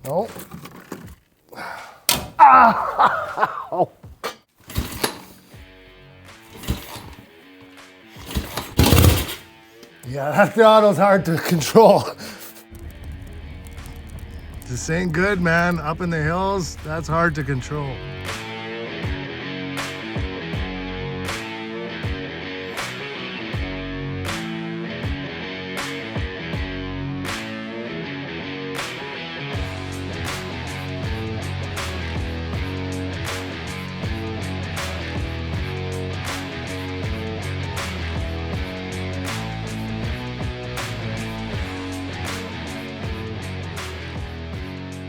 No. Ah! Yeah, that throttle's hard to control. This ain't good, man. Up in the hills, that's hard to control.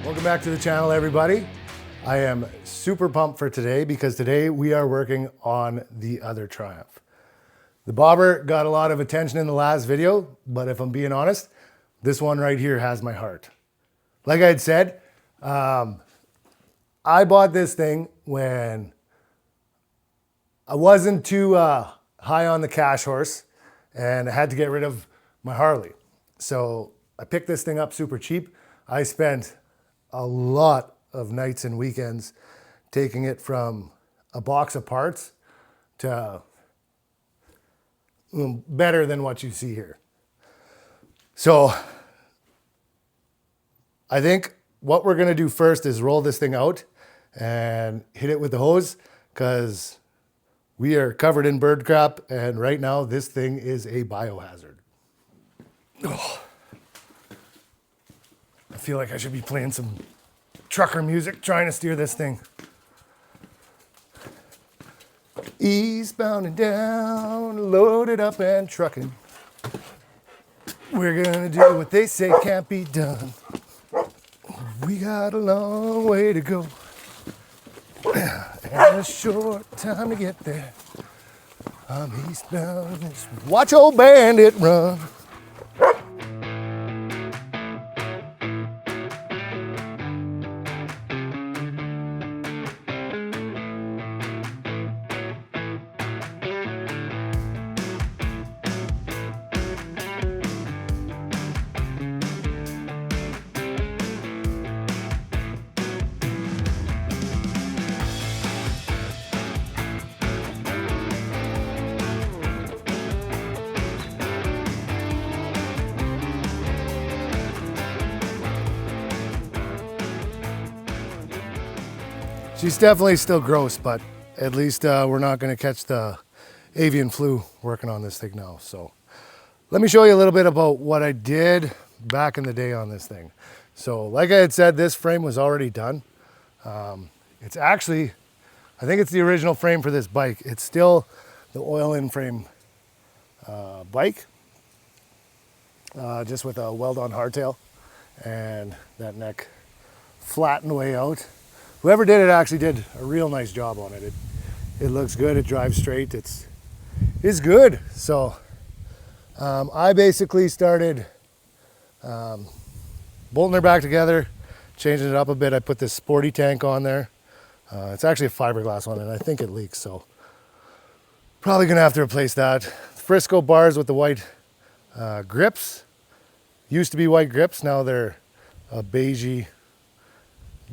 Welcome back to the channel, everybody. I am super pumped for today because today we are working on the other Triumph. The bobber got a lot of attention in the last video, but if I'm being honest, this one right here has my heart. Like I had said, I bought this thing when I wasn't too high on the cash horse and I had to get rid of my Harley. So I picked this thing up super cheap. I spent a lot of nights and weekends taking it from a box of parts to better than what you see here. So I think what we're gonna do first is roll this thing out and hit it with the hose because we are covered in bird crap and right now this thing is a biohazard. Oh. I feel like I should be playing some trucker music trying to steer this thing. Eastbound and down, loaded up and trucking. We're gonna do what they say can't be done. We got a long way to go and a short time to get there. I'm eastbound, watch old bandit run. She's definitely still gross, but at least we're not going to catch the avian flu working on this thing now. So let me show you a little bit about what I did back in the day on this thing. So like I had said, this frame was already done. It's actually, I think it's the original frame for this bike. It's still the oil-in frame bike, just with a weld-on hardtail and that neck flattened way out. Whoever did it actually did a real nice job on it. It looks good, it drives straight, it's good. So I basically started bolting her back together, changing it up a bit. I put this sporty tank on there. It's actually a fiberglass one and I think it leaks, so probably gonna have to replace that. Frisco bars with the white grips. Used to be white grips, now they're a beigey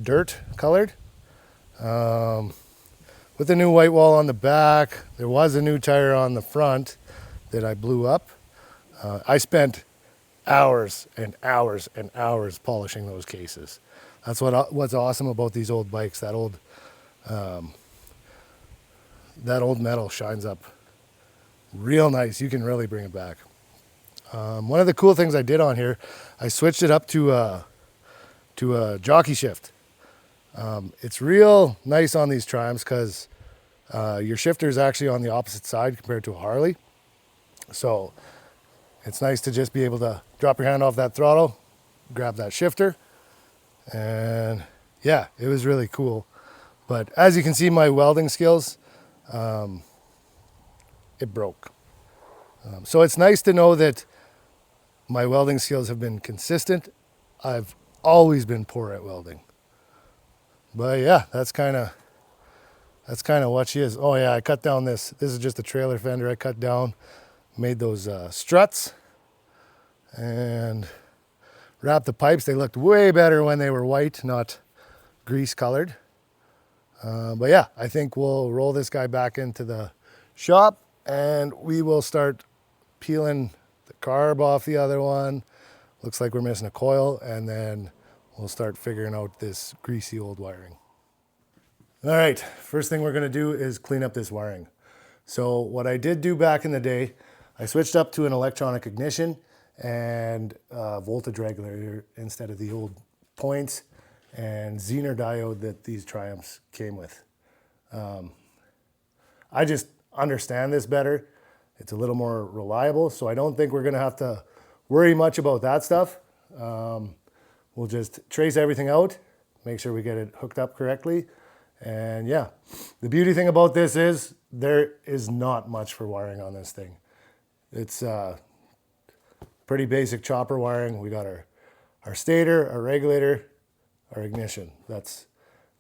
dirt colored. With the new white wall on the back, there was a new tire on the front that I blew up. I spent hours and hours and hours polishing those cases. That's what's awesome about these old bikes. That old metal shines up real nice. You can really bring it back. One of the cool things I did on here, I switched it up to a jockey shift. It's real nice on these Triumphs because your shifter is actually on the opposite side compared to a Harley. So it's nice to just be able to drop your hand off that throttle, grab that shifter, and yeah, it was really cool. But as you can see, my welding skills, it broke. So it's nice to know that my welding skills have been consistent. I've always been poor at welding. But yeah, that's kind of what she is. Oh yeah, I cut down this. This is just a trailer fender I cut down, made those struts, and wrap the pipes. They looked way better when they were white, not grease colored. But yeah, I think we'll roll this guy back into the shop and we will start peeling the carb off the other one. Looks like we're missing a coil, and then we'll start figuring out this greasy old wiring. All right, first thing we're gonna do is clean up this wiring. So what I did do back in the day, I switched up to an electronic ignition and voltage regulator instead of the old points and Zener diode that these Triumphs came with. I just understand this better. It's a little more reliable, so I don't think we're gonna have to worry much about that stuff. We'll just trace everything out, make sure we get it hooked up correctly. And yeah, the beauty thing about this is there is not much for wiring on this thing. It's pretty basic chopper wiring. We got our stator, our regulator, our ignition. That's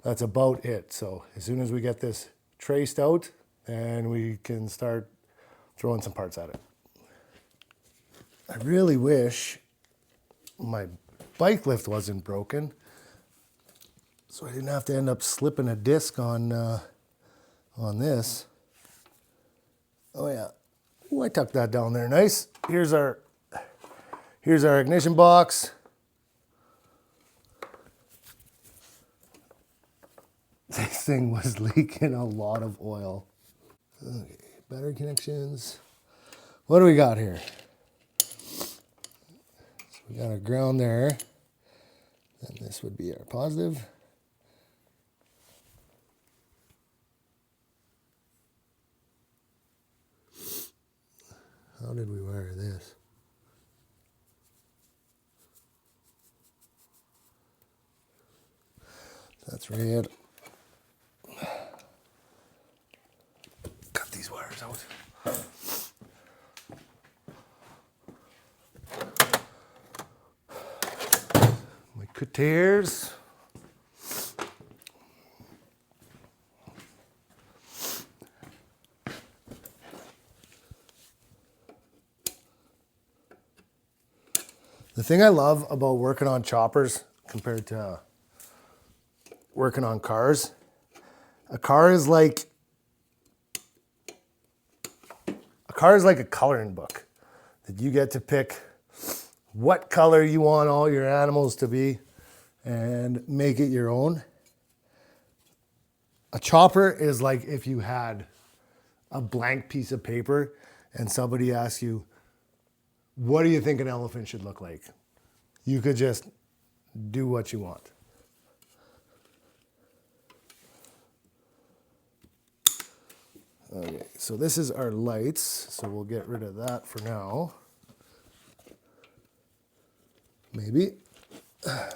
about it. So as soon as we get this traced out, then we can start throwing some parts at it. I really wish my bike lift wasn't broken, so I didn't have to end up slipping a disc on this. Oh yeah, ooh, I tucked that down there nice. Here's our ignition box. This thing was leaking a lot of oil. Okay, battery connections. What do we got here? So we got our ground there. And this would be our positive. How did we wire this? That's red. Cut these wires out. My cutters. The thing I love about working on choppers compared to working on cars, a car is like a coloring book that you get to pick what color you want all your animals to be and make it your own. A chopper is like if you had a blank piece of paper and somebody asks you, what do you think an elephant should look like? You could just do what you want. Okay, so this is our lights, so we'll get rid of that for now. Maybe. Let's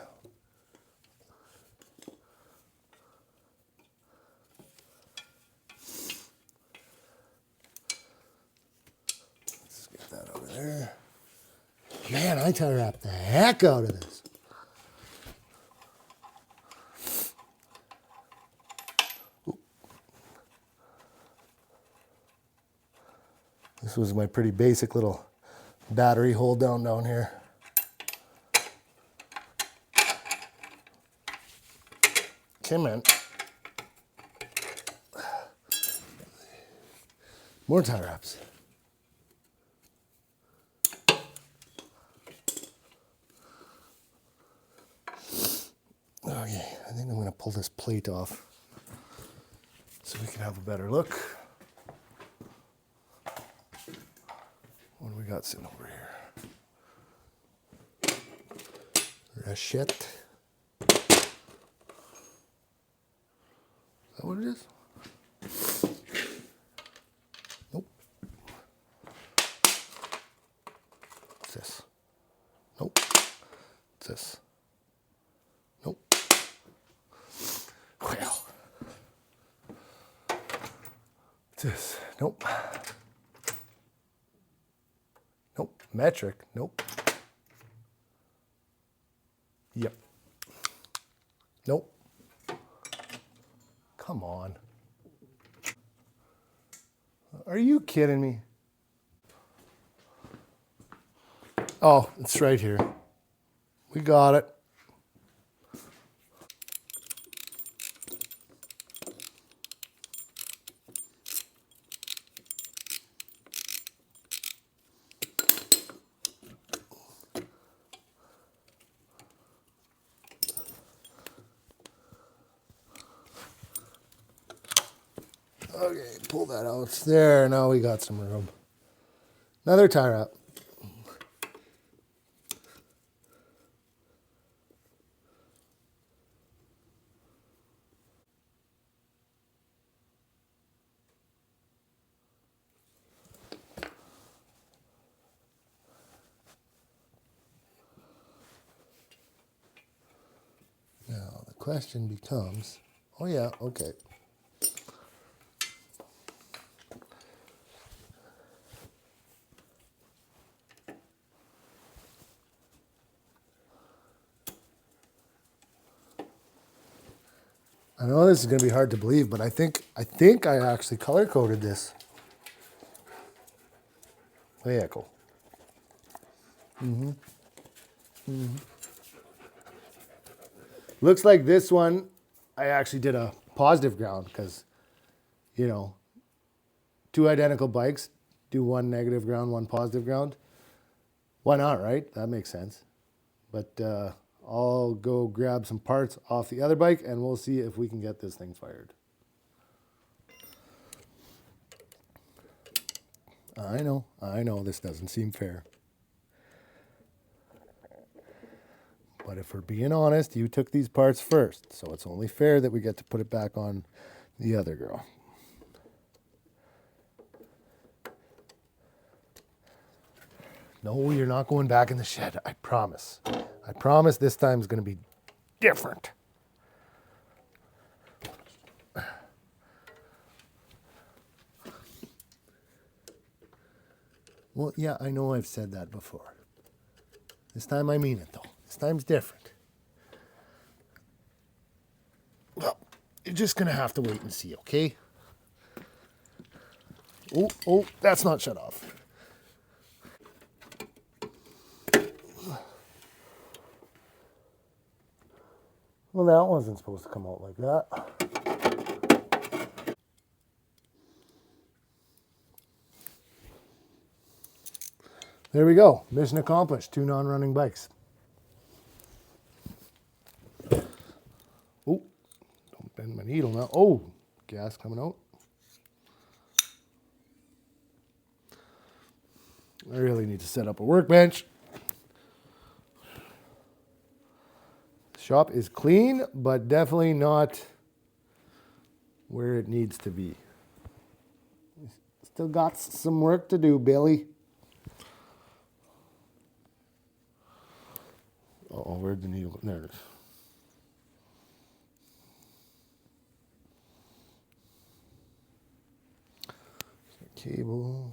get that over there. Man, I tie wrapped the heck out of this. This was my pretty basic little battery hold down here. Come on. More tie wraps. Okay, I think I'm going to pull this plate off so we can have a better look. What do we got sitting over here? Rachette. Is that what it is? Nope. What's this? Nope. What's this? Nope. Well. What's this? Nope. Nope. Metric. Nope. Yep. Nope. Come on. Are you kidding me? Oh, it's right here. We got it. Okay, pull that out. There, now we got some room. Another tie wrap. Now the question becomes, oh yeah, okay. I know this is going to be hard to believe, but I think I actually color coded this. Vehicle. Looks like this one, I actually did a positive ground because, you know, two identical bikes, do one negative ground, one positive ground. Why not, right? That makes sense. But I'll go grab some parts off the other bike and we'll see if we can get this thing fired. I know this doesn't seem fair. But if we're being honest, you took these parts first, so it's only fair that we get to put it back on the other girl. No, you're not going back in the shed, I promise. I promise this time is going to be different. Well, yeah, I know I've said that before. This time I mean it, though. This time's different. Well, you're just going to have to wait and see, okay? Oh, that's not shut off. Well, that wasn't supposed to come out like that. There we go. Mission accomplished. 2 non-running bikes. Oh, don't bend my needle now. Oh, gas coming out. I really need to set up a workbench. The shop is clean, but definitely not where it needs to be. Still got some work to do, Billy. Oh, where'd the needle go? There it is. Cable.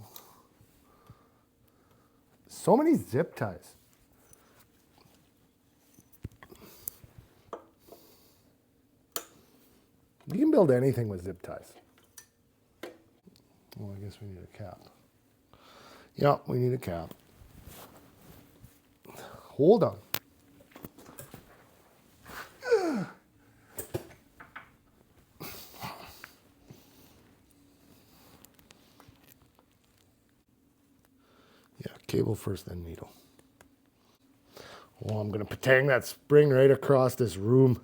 So many zip ties. You can build anything with zip ties. Well, I guess we need a cap. Yeah, we need a cap. Hold on. Yeah, cable first, then needle. Well, I'm going to patang that spring right across this room.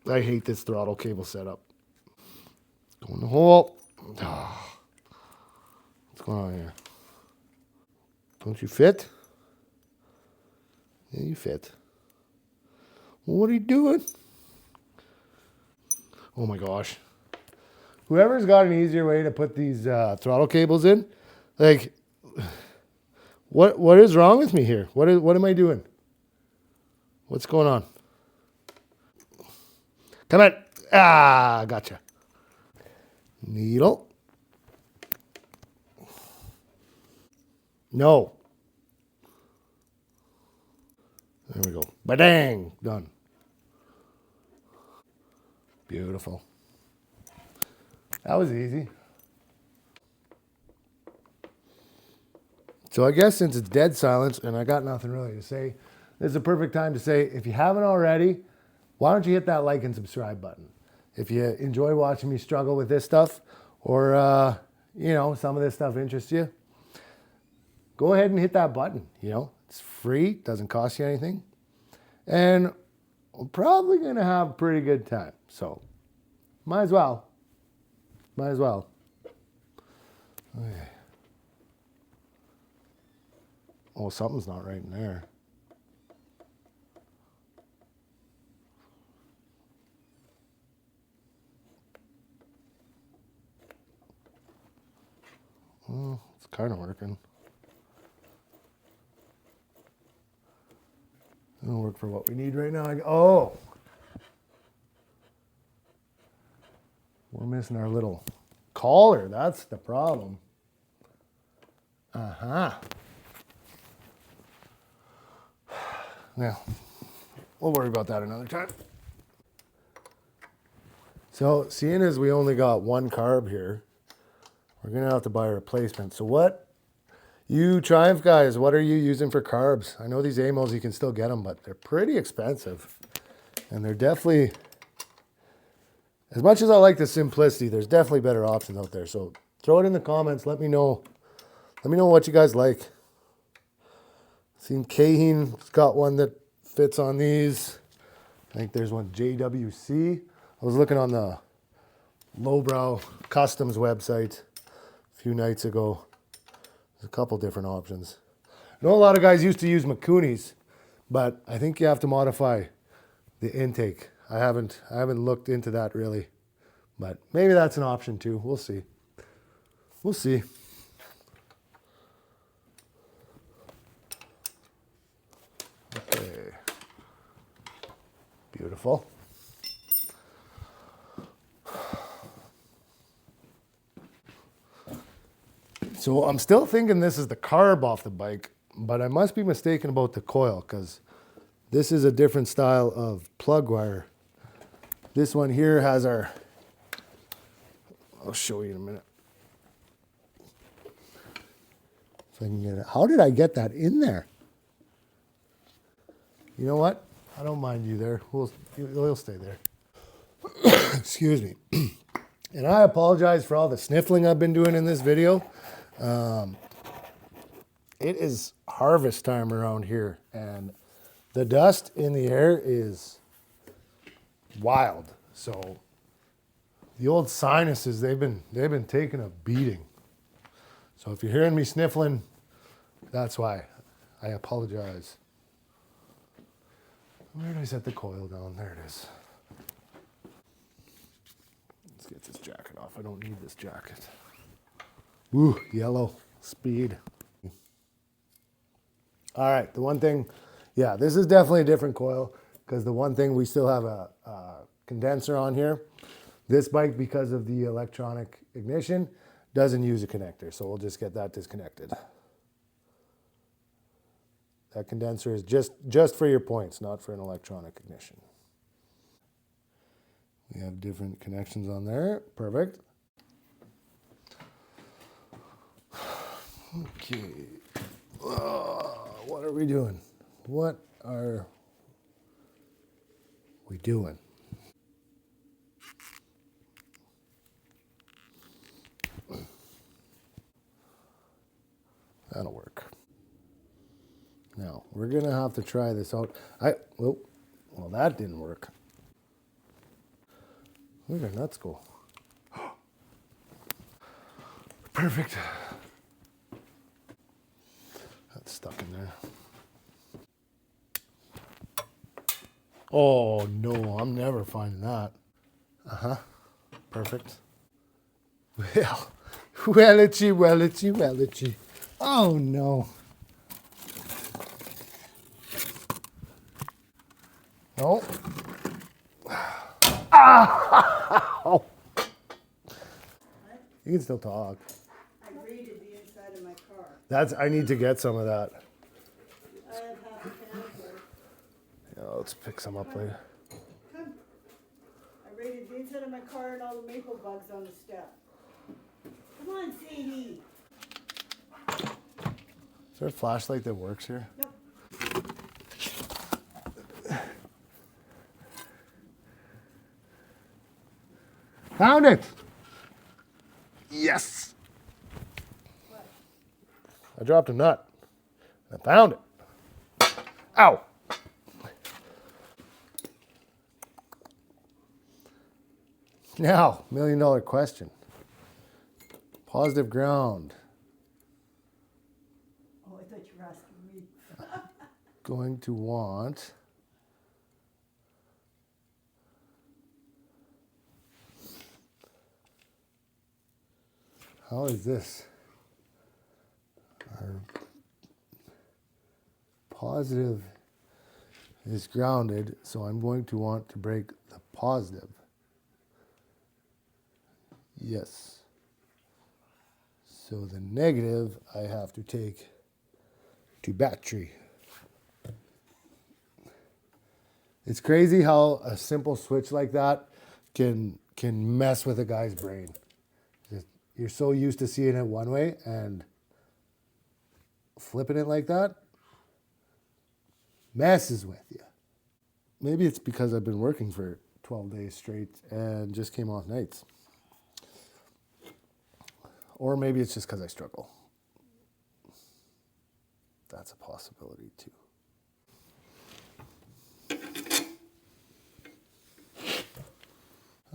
I hate this throttle cable setup. Go in the hole. Oh. What's going on here? Don't you fit? Yeah, you fit. Well, what are you doing? Oh my gosh. Whoever's got an easier way to put these throttle cables in, like, what is wrong with me here? What am I doing? What's going on? Come on. Ah, gotcha. Needle. No. There we go. Ba-dang. Done. Beautiful. That was easy. So I guess since it's dead silence and I got nothing really to say, this is a perfect time to say, if you haven't already, why don't you hit that like and subscribe button? If you enjoy watching me struggle with this stuff, or you know, some of this stuff interests you, go ahead and hit that button. You know, it's free, doesn't cost you anything, and we're probably gonna have a pretty good time. So, might as well. Might as well. Okay. Oh, something's not right in there. Well, it's kind of working. It'll work for what we need right now. Oh! We're missing our little collar. That's the problem. Uh-huh. Now, we'll worry about that another time. So, seeing as we only got one carb here, we're going to have to buy a replacement. So what, you Triumph guys, what are you using for carbs? I know these Amos, you can still get them, but they're pretty expensive. And they're definitely, as much as I like the simplicity, there's definitely better options out there. So throw it in the comments. Let me know. Let me know what you guys like. Seen Kaheen's got one that fits on these. I think there's one JWC. I was looking on the Lowbrow Customs website a few nights ago. There's a couple different options. I know a lot of guys used to use Makuni's, but I think you have to modify the intake. I haven't looked into that really, but maybe that's an option too. We'll see. We'll see. Okay. Beautiful. So I'm still thinking this is the carb off the bike, but I must be mistaken about the coil because this is a different style of plug wire. This one here has our, I'll show you in a minute. If I can get it. How did I get that in there? You know what? I don't mind you there. You'll stay there. Excuse me. And I apologize for all the sniffling I've been doing in this video. It is harvest time around here, and the dust in the air is wild. So the old sinuses, they've been taking a beating. So if you're hearing me sniffling, that's why. I apologize. Where did I set the coil down? There it is. Let's get this jacket off. I don't need this jacket. Ooh, yellow, speed. All right, the one thing, yeah, this is definitely a different coil because the one thing, we still have a condenser on here. This bike, because of the electronic ignition, doesn't use a connector, so we'll just get that disconnected. That condenser is just for your points, not for an electronic ignition. We have different connections on there. Perfect. Okay. What are we doing? What are we doing? That'll work. Now, we're going to have to try this out. Well, that didn't work. Where'd our nuts go? Perfect. That's stuck in there. Oh, no, I'm never finding that. Uh-huh. Perfect. Well, wellichy. Oh, no. No. Ah! You can still talk. I raided the inside of my car. I need to get some of that. I have half a can of it. Yeah, let's pick some up later. Come. I raided the inside of my car and all the maple bugs on the step. Come on, Sadie. Is there a flashlight that works here? Nope. Found it. Yes. What? I dropped a nut. I found it. Ow. Now, $1 million question. Positive ground. Oh, I thought you were asking me. Going to want how is this? Our positive is grounded, so I'm going to want to break the positive. Yes. So the negative I have to take to battery. It's crazy how a simple switch like that can mess with a guy's brain. You're so used to seeing it one way, and flipping it like that messes with you. Maybe it's because I've been working for 12 days straight and just came off nights. Or maybe it's just because I struggle. That's a possibility too.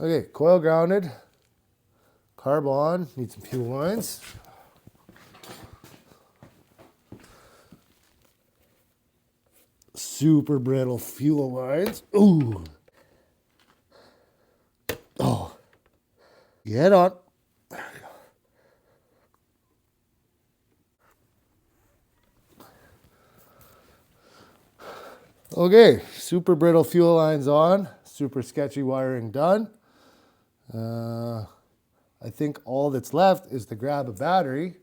Okay, coil grounded, carb on, need some fuel lines. Super brittle fuel lines. Ooh. Oh. Get on. There we go. Okay, super brittle fuel lines on, super sketchy wiring done. I think all that's left is to grab a battery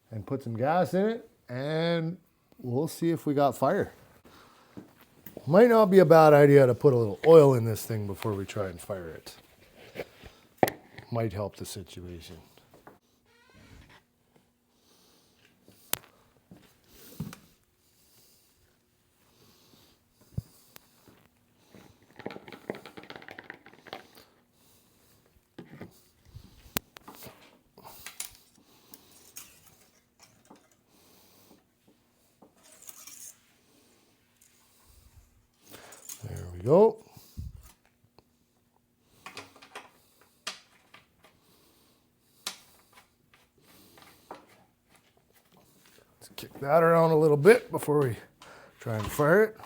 and put some gas in it, and we'll see if we got fire. Might not be a bad idea to put a little oil in this thing before we try and fire it. Might help the situation. There we go. Let's kick that around a little bit before we try and fire it.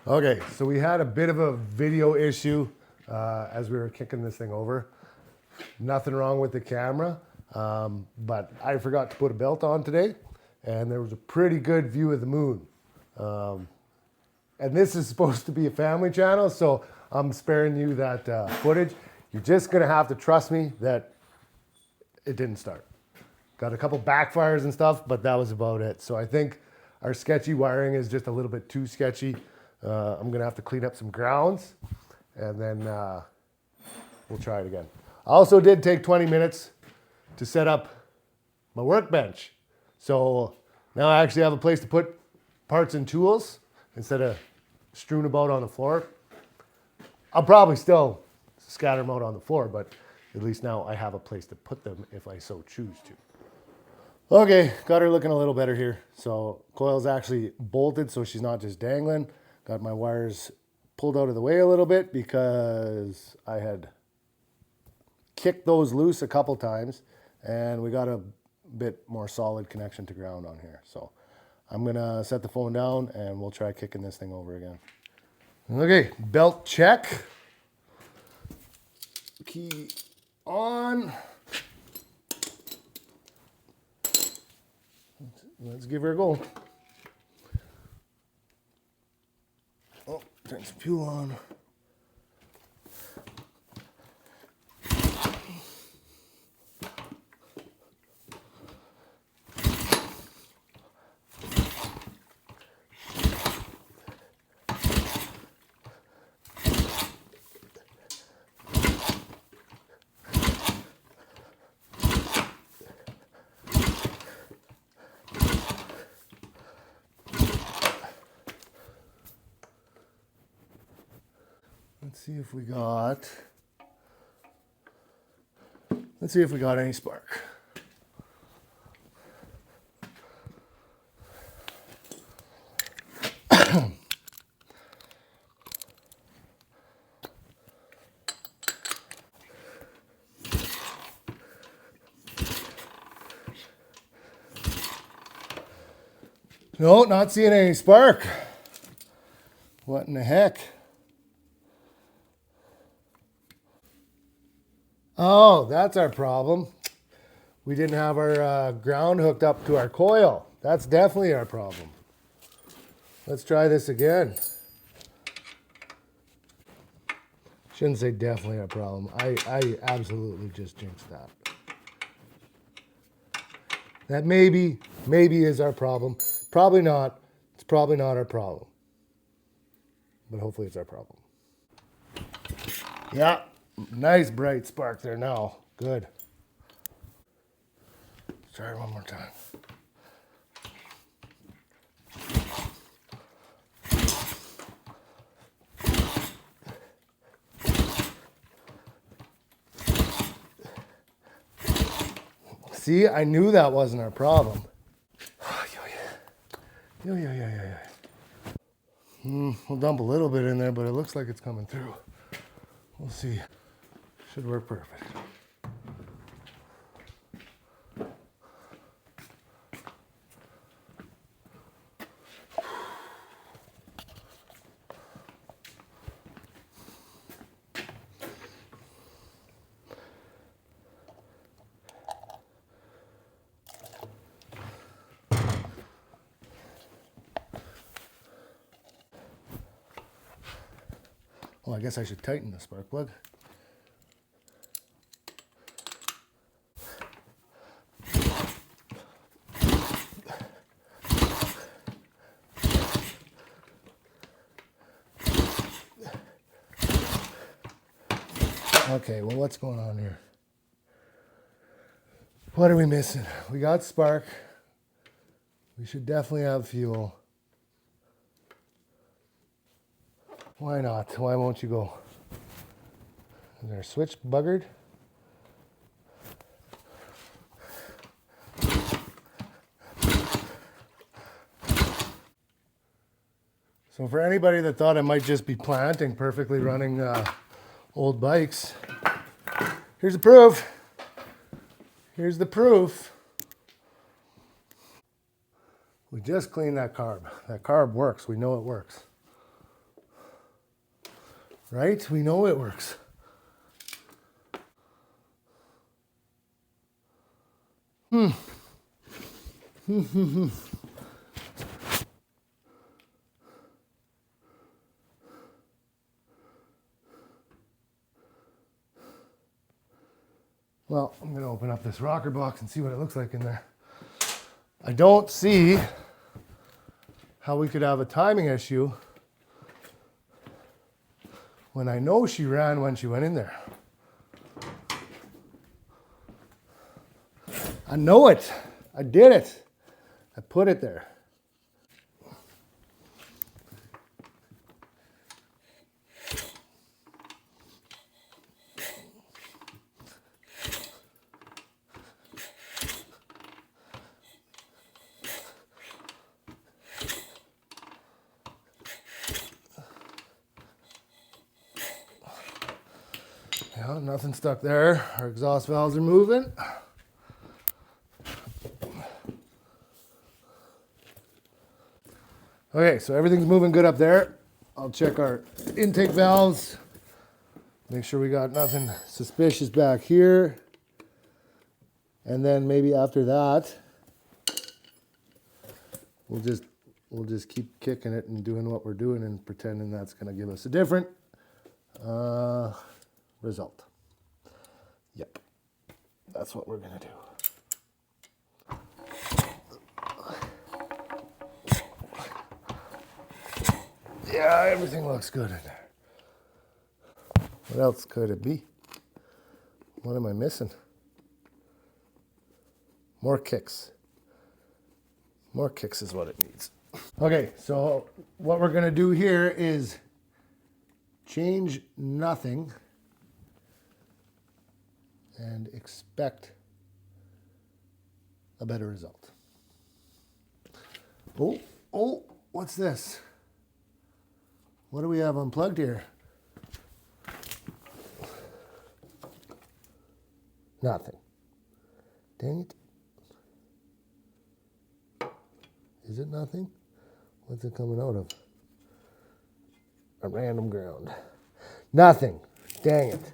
Okay, so we had a bit of a video issue as we were kicking this thing over. Nothing wrong with the camera, but I forgot to put a belt on today, and there was a pretty good view of the moon. And this is supposed to be a family channel, so I'm sparing you that footage. You're just gonna have to trust me that it didn't start. Got a couple backfires and stuff, but that was about it. So I think our sketchy wiring is just a little bit too sketchy. I'm gonna have to clean up some grounds, and then we'll try it again. I also did take 20 minutes to set up my workbench. So now I actually have a place to put parts and tools instead of strewn about on the floor. I'll probably still scatter them out on the floor, but at least now I have a place to put them if I so choose to. Okay, got her looking a little better here. So coil's actually bolted so she's not just dangling. Got my wires pulled out of the way a little bit because I had kicked those loose a couple times, and we got a bit more solid connection to ground on here. So I'm gonna set the phone down and we'll try kicking this thing over again. Okay, belt check. Key on. Let's give her a go. Oh, turn some fuel on. Let's see if we got any spark. No, not seeing any spark. What in the heck? Oh, that's our problem. We didn't have our ground hooked up to our coil. That's definitely our problem. Let's try this again. Shouldn't say definitely our problem. I absolutely just jinxed that. That maybe is our problem. Probably not. It's probably not our problem. But hopefully it's our problem. Yeah, nice bright spark there now. Good. Let's try it one more time. See, I knew that wasn't our problem. We'll dump a little bit in there, but it looks like it's coming through. We'll see. Should work perfect. Well, I guess I should tighten the spark plug. Okay, well, what's going on here? What are we missing? We got spark. We should definitely have fuel. Why not? Why won't you go? Is our switch buggered? So for anybody that thought I might just be planting perfectly running old bikes, here's the proof. Here's the proof. We just cleaned that carb. That carb works. We know it works. Right? We know it works. Well, I'm going to open up this rocker box and see what it looks like in there. I don't see how we could have a timing issue when I know she ran when she went in there. I know it. I did it. I put it there. Yeah, nothing stuck there. Our exhaust valves are moving. Okay, so everything's moving good up there. I'll check our intake valves. Make sure we got nothing suspicious back here. And then maybe after that, we'll just keep kicking it and doing what we're doing and pretending that's going to give us a different result. Yep, that's what we're going to do. Yeah, everything looks good in there. What else could it be? What am I missing? More kicks. More kicks is what it needs. Okay, so what we're going to do here is change nothing and expect a better result. Oh, what's this? What do we have unplugged here? Nothing. Dang it. Is it nothing? What's it coming out of? A random ground. Nothing. Dang it.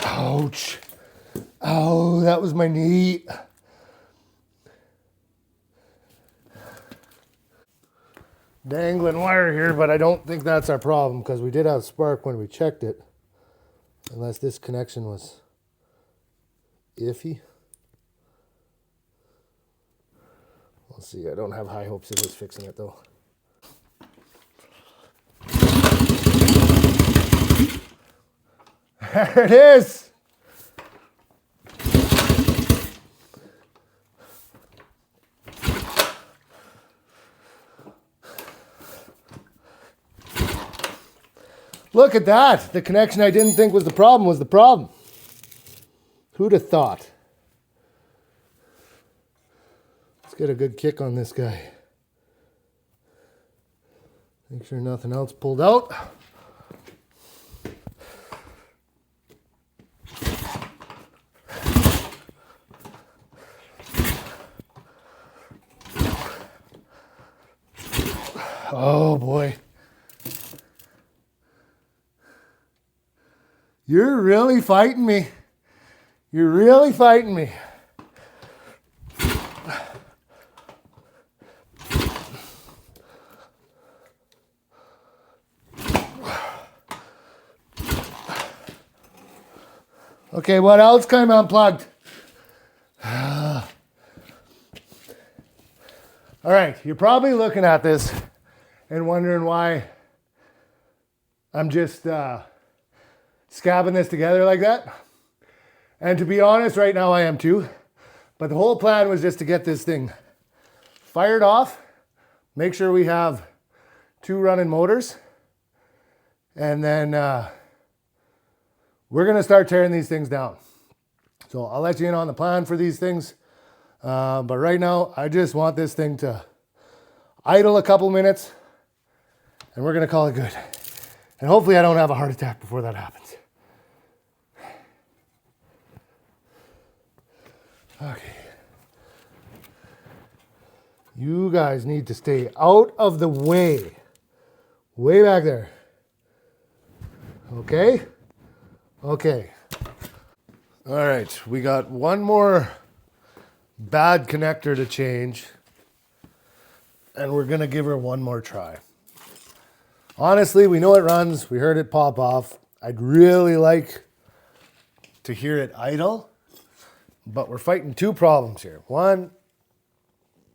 Ouch. Oh, that was my knee. Dangling wire here, but I don't think that's our problem because we did have spark when we checked it. Unless this connection was iffy. We'll see. I don't have high hopes it was fixing it though. There it is. Look at that. The connection I didn't think was the problem was the problem. Who'd have thought? Let's get a good kick on this guy. Make sure nothing else pulled out. Oh boy. You're really fighting me. You're really fighting me. Okay, what else came unplugged? All right, you're probably looking at this and wondering why I'm just scabbing this together like that. And to be honest, right now I am too. But the whole plan was just to get this thing fired off, make sure we have 2 running motors, and then we're gonna start tearing these things down. So I'll let you in on the plan for these things. But right now, I just want this thing to idle a couple minutes, and we're gonna call it good. And hopefully I don't have a heart attack before that happens. Okay. You guys need to stay out of the way. Way back there. Okay? Okay. All right, we got one more bad connector to change, and we're gonna give her one more try. Honestly, we know it runs. We heard it pop off. I'd really like to hear it idle, but we're fighting 2 problems here. One,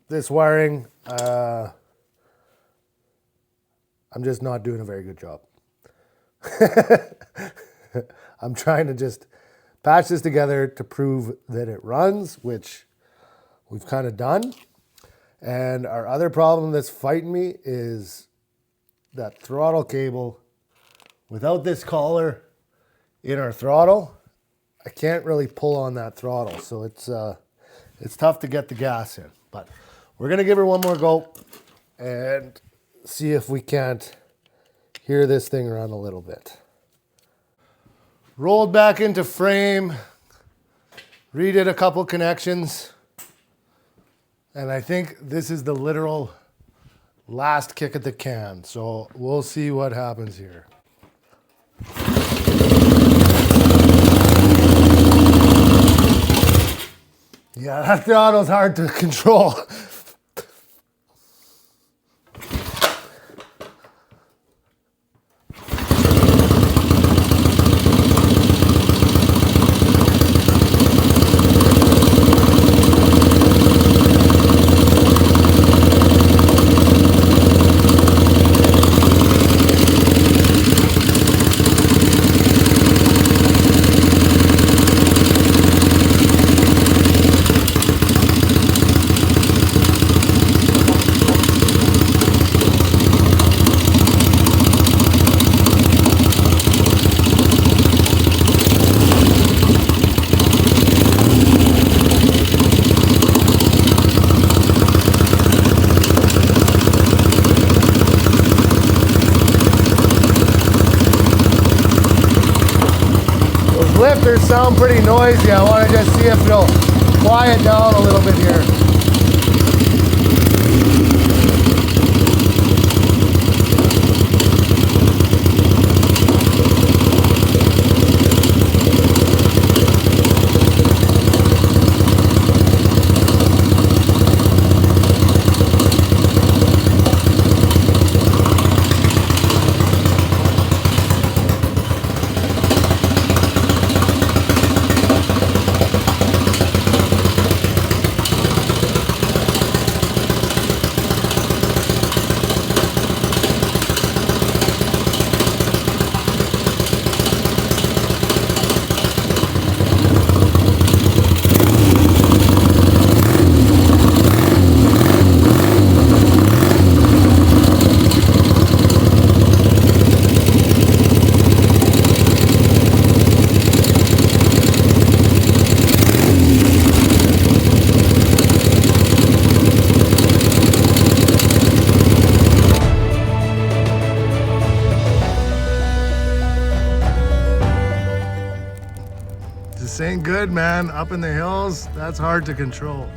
this wiring, I'm just not doing a very good job. I'm trying to just patch this together to prove that it runs, which we've kind of done. And our other problem that's fighting me is that throttle cable. Without this collar in our throttle, I can't really pull on that throttle. So it's tough to get the gas in. But we're gonna give her one more go and see if we can't hear this thing run a little bit. Rolled back into frame, redid a couple connections, and I think this is the literal last kick at the can. So we'll see what happens here. Yeah, that throttle's hard to control. Those lifters sound pretty noisy. I want to just see if they'll quiet down a little bit here. This ain't good, man. Up in the hills, that's hard to control.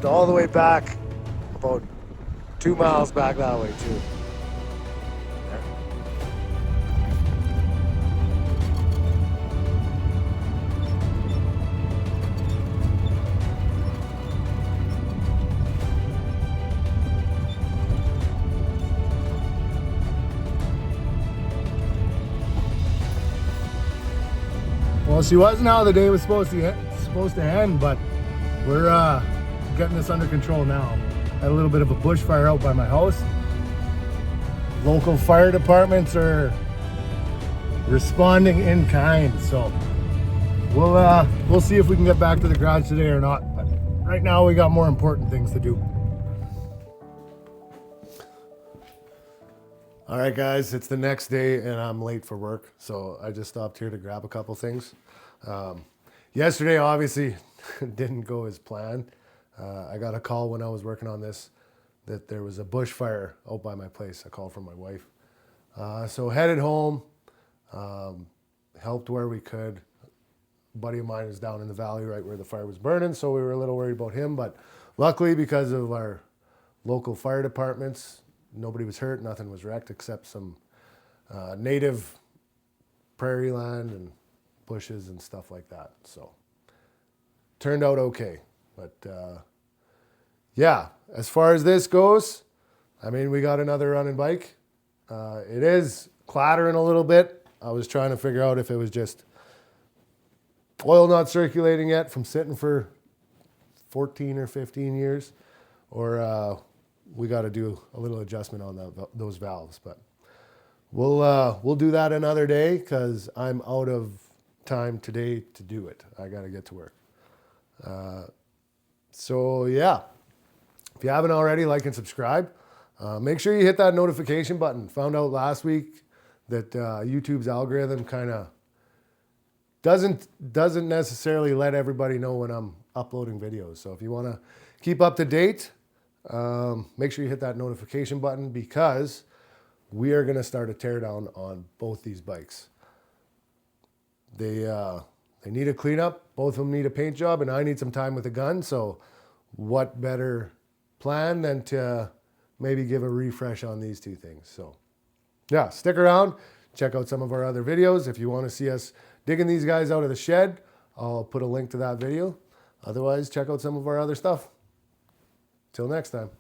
All the way back, about 2 miles back that way too. Well, she wasn't how the day was supposed to end, but we're getting this under control now. Had a little bit of a bushfire out by my house. Local fire departments are responding in kind, so we'll see if we can get back to the garage today or not. But right now we got more important things to do. All right, guys, it's the next day and I'm late for work, so I just stopped here to grab a couple things. Yesterday, obviously, didn't go as planned. I got a call when I was working on this that there was a bushfire out by my place. A call from my wife. So headed home, helped where we could. A buddy of mine is down in the valley right where the fire was burning, so we were a little worried about him. But luckily, because of our local fire departments, nobody was hurt, nothing was wrecked except some native prairie land and bushes and stuff like that. So turned out okay. But yeah, as far as this goes, I mean, we got another running bike. It is clattering a little bit. I was trying to figure out if it was just oil not circulating yet from sitting for 14 or 15 years, or we got to do a little adjustment on those valves. But we'll do that another day because I'm out of time today to do it. I got to get to work. So yeah, if you haven't already, like and subscribe. Make sure you hit that notification button. Found out last week that YouTube's algorithm kind of doesn't necessarily let everybody know when I'm uploading videos. So if you want to keep up to date, make sure you hit that notification button because we are going to start a teardown on both these bikes. They need a cleanup. Both of them need a paint job, and I need some time with a gun. So what better plan than to maybe give a refresh on these two things. So yeah, stick around. Check out some of our other videos. If you want to see us digging these guys out of the shed, I'll put a link to that video. Otherwise, check out some of our other stuff. Till next time.